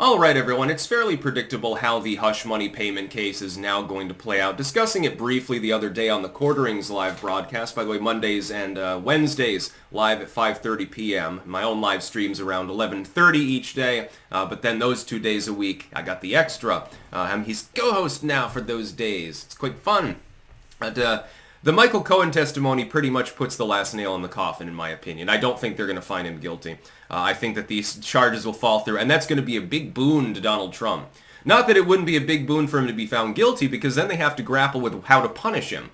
Alright everyone, it's fairly predictable how the hush money payment case is now going to play out. Discussing it briefly the other day on the Quarterings live broadcast, by the way, Mondays and Wednesdays live at 5:30 p.m. My own live streams around 11:30 each day, but then those 2 days a week I got the extra. He's co-host now for those days. It's quite fun. But, the Michael Cohen testimony pretty much puts the last nail in the coffin, in my opinion. I don't think they're going to find him guilty. I think that these charges will fall through, and that's going to be a big boon to Donald Trump. Not that it wouldn't be a big boon for him to be found guilty, because then they have to grapple with how to punish him.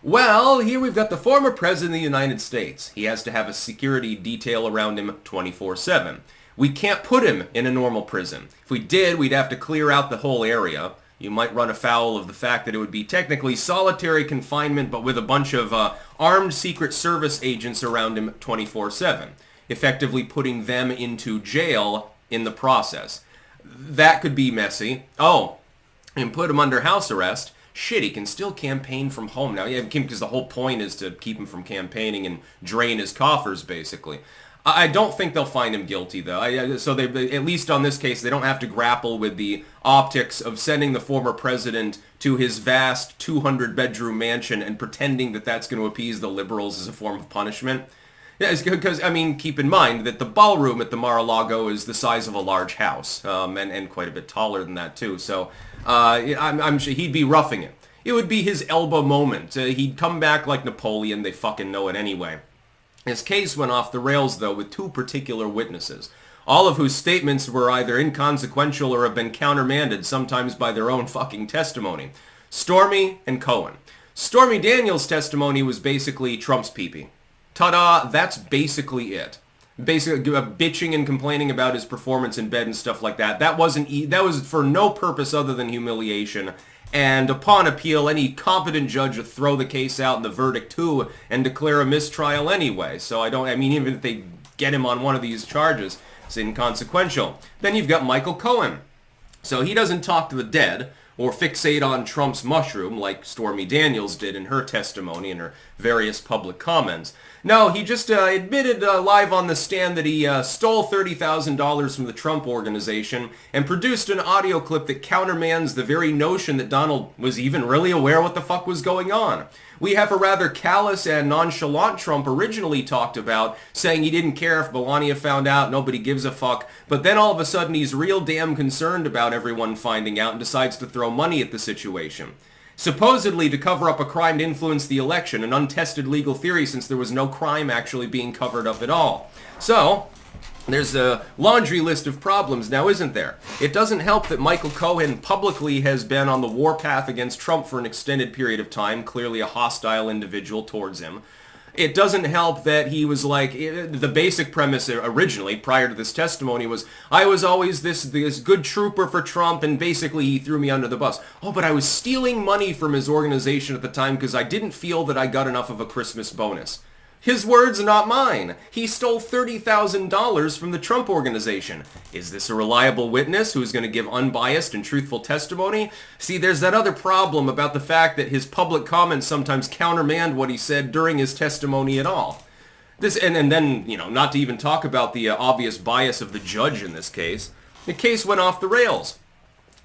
Well, here we've got the former president of the United States. He has to have a security detail around him 24/7. We can't put him in a normal prison. If we did, we'd have to clear out the whole area. You might run afoul of the fact that it would be technically solitary confinement, but with a bunch of armed Secret Service agents around him 24/7, effectively putting them into jail in the process. That could be messy. Oh, and put him under house arrest. Shit, he can still campaign from home now. Yeah, because the whole point is to keep him from campaigning and drain his coffers, basically. I don't think they'll find him guilty, though. So they, at least on this case, they don't have to grapple with the optics of sending the former president to his vast 200-bedroom mansion and pretending that that's going to appease the liberals as a form of punishment. Yeah, because, I mean, keep in mind that the ballroom at the Mar-a-Lago is the size of a large house, and quite a bit taller than that, too. So I'm sure he'd be roughing it. It would be his elbow moment. He'd come back like Napoleon. They fucking know it anyway. His case went off the rails, though, with two particular witnesses, all of whose statements were either inconsequential or have been countermanded, sometimes by their own fucking testimony. Stormy and Cohen. Stormy Daniels' testimony was basically Trump's pee-pee. Ta-da, that's basically it. Basically, bitching and complaining about his performance in bed and stuff like that. That was for no purpose other than humiliation. And upon appeal, any competent judge would throw the case out in the verdict too and declare a mistrial anyway. So even if they get him on one of these charges, it's inconsequential. Then you've got Michael Cohen. So he doesn't talk to the dead or fixate on Trump's mushroom like Stormy Daniels did in her testimony and her various public comments. No, he just admitted live on the stand that he stole $30,000 from the Trump organization and produced an audio clip that countermands the very notion that Donald was even really aware what the fuck was going on. We have a rather callous and nonchalant Trump originally talked about, saying he didn't care if Melania found out, nobody gives a fuck, but then all of a sudden he's real damn concerned about everyone finding out and decides to throw money at the situation. Supposedly to cover up a crime to influence the election, an untested legal theory since there was no crime actually being covered up at all. So, there's a laundry list of problems now, isn't there? It doesn't help that Michael Cohen publicly has been on the warpath against Trump for an extended period of time, clearly a hostile individual towards him. It doesn't help that he was like, the basic premise originally, prior to this testimony, was, I was always this good trooper for Trump, and basically he threw me under the bus. Oh, but I was stealing money from his organization at the time because I didn't feel that I got enough of a Christmas bonus. His words, not mine. He stole $30,000 from the Trump organization. Is this a reliable witness who's going to give unbiased and truthful testimony? See, there's that other problem about the fact that his public comments sometimes countermand what he said during his testimony at all. And then, not to even talk about the obvious bias of the judge in this case. The case went off the rails.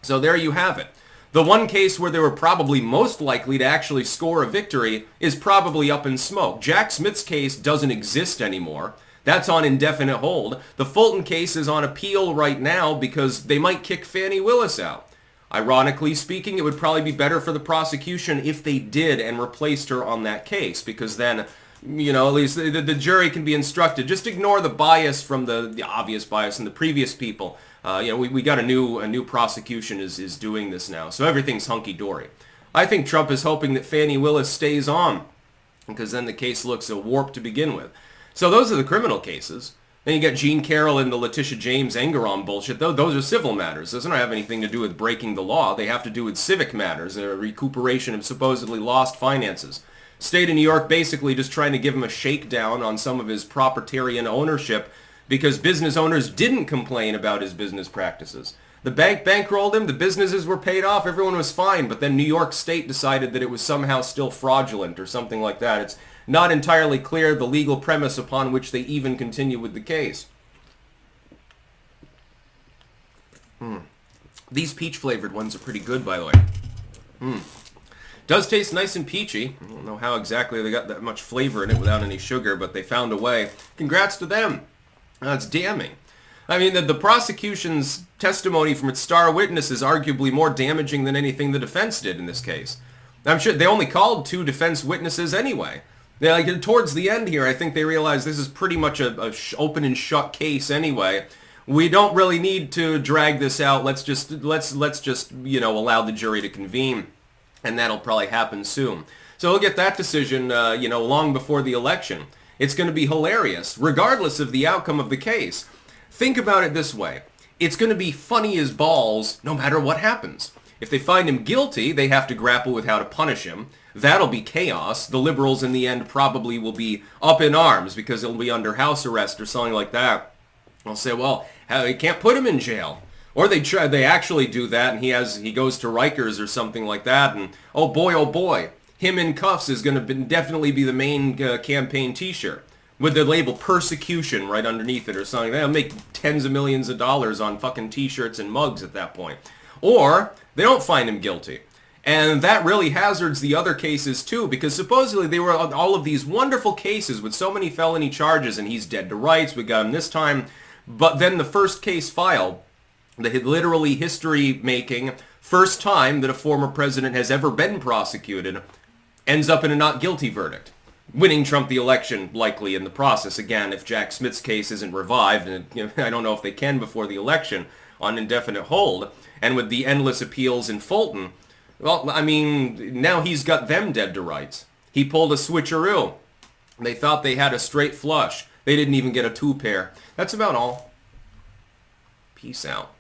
So there you have it. The one case where they were probably most likely to actually score a victory is probably up in smoke. Jack Smith's case doesn't exist anymore. That's on indefinite hold. The Fulton case is on appeal right now because they might kick Fani Willis out. Ironically speaking, it would probably be better for the prosecution if they did and replaced her on that case, because then, at least the jury can be instructed. Just ignore the bias from the obvious bias in the previous people. We got a new prosecution is doing this now, so everything's hunky-dory. I think Trump is hoping that Fani Willis stays on, because then the case looks warped to begin with. So those are the criminal cases. Then you got Jean Carroll and the Letitia James Engeron bullshit. Those are civil matters. Those don't have anything to do with breaking the law. They have to do with civic matters, a recuperation of supposedly lost finances. State of New York basically just trying to give him a shakedown on some of his proprietarian ownership because business owners didn't complain about his business practices. The bank bankrolled him, the businesses were paid off, everyone was fine, but then New York State decided that it was somehow still fraudulent or something like that. It's not entirely clear the legal premise upon which they even continue with the case. These peach-flavored ones are pretty good, by the way. Does taste nice and peachy. I don't know how exactly they got that much flavor in it without any sugar, but they found a way. Congrats to them. That's damning. I mean, the prosecution's testimony from its star witness is arguably more damaging than anything the defense did in this case. I'm sure they only called 2 defense witnesses anyway. Towards the end here, I think they realized this is pretty much a open and shut case anyway. We don't really need to drag this out. Let's just allow the jury to convene, and that'll probably happen soon. So we'll get that decision, long before the election. It's going to be hilarious, regardless of the outcome of the case. Think about it this way. It's going to be funny as balls no matter what happens. If they find him guilty, they have to grapple with how to punish him. That'll be chaos. The liberals in the end probably will be up in arms because he'll be under house arrest or something like that. They'll say, well, you can't put him in jail. Or they actually do that and he goes to Rikers or something like that, and oh boy, him in cuffs is going to definitely be the main campaign t-shirt with the label prosecution right underneath it or something. They'll make tens of millions of dollars on fucking t-shirts and mugs at that point. Or they don't find him guilty. And that really hazards the other cases too, because supposedly they were all of these wonderful cases with so many felony charges, and he's dead to rights, we got him this time. But then the first case filed, the literally history-making first time that a former president has ever been prosecuted, ends up in a not guilty verdict, winning Trump the election likely in the process. Again, if Jack Smith's case isn't revived, and I don't know if they can before the election, on indefinite hold, and with the endless appeals in Fulton, well, I mean, now he's got them dead to rights. He pulled a switcheroo. They thought they had a straight flush. They didn't even get a 2 pair. That's about all. Peace out.